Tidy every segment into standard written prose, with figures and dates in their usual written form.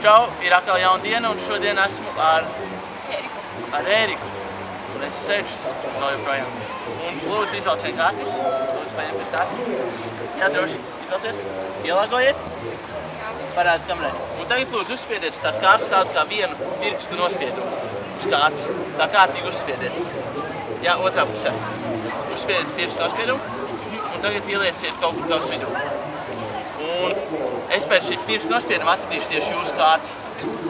Čau, ir atkal jauna diena un šodien esmu ar Ēriku. Un es esmu Edžus vēl joprojām. Un lūdzu izvelc vien karti. Lūdzu paņem pēc kartes. Jā, droši. Izvelciet. Ielāgojiet. Parādi kamerē. Un tagad lūdzu uzspiediet tās kartes tādu kā vienu pirkstu nospiedumu uz kartes. Tā kārtīgi uzspiediet. Jā, otrā pusē. Uzspiediet pirkstu nospiedumu. Un tagad ielieciet kaut kur kaut vidū. Un es pēc šī pirkstu nospieduma atradīšu tieši jūsu kārti.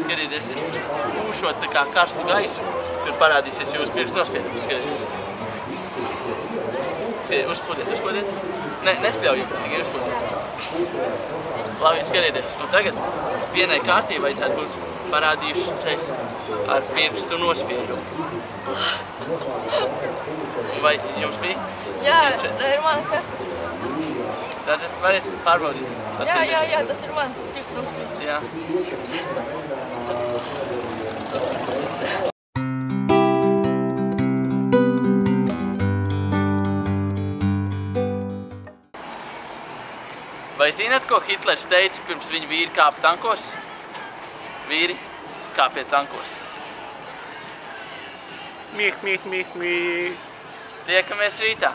Skatieties, pūšot tā kā karstu gaisu, tur parādīsies jūsu pirkstu nospiedums. Skatieties. Uzspodiet. Ne, nespļaujam, tikai uzspodiet. Labi, skatieties. Un tagad vienai kārtī vajadzētu būt parādījušies ar pirkstu nospiedumu. Vai jums bija? Jā, tā ir mana karte. Tātad varat pārbaudīt. Jā, tas ir mans pirkstu nospiedums. Jā. Vai zināt, ko Hitlers teica, pirms viņa vīri kāpa tankos? Vīri, kāpiet tankos. Mīk. Tiekamies rītā.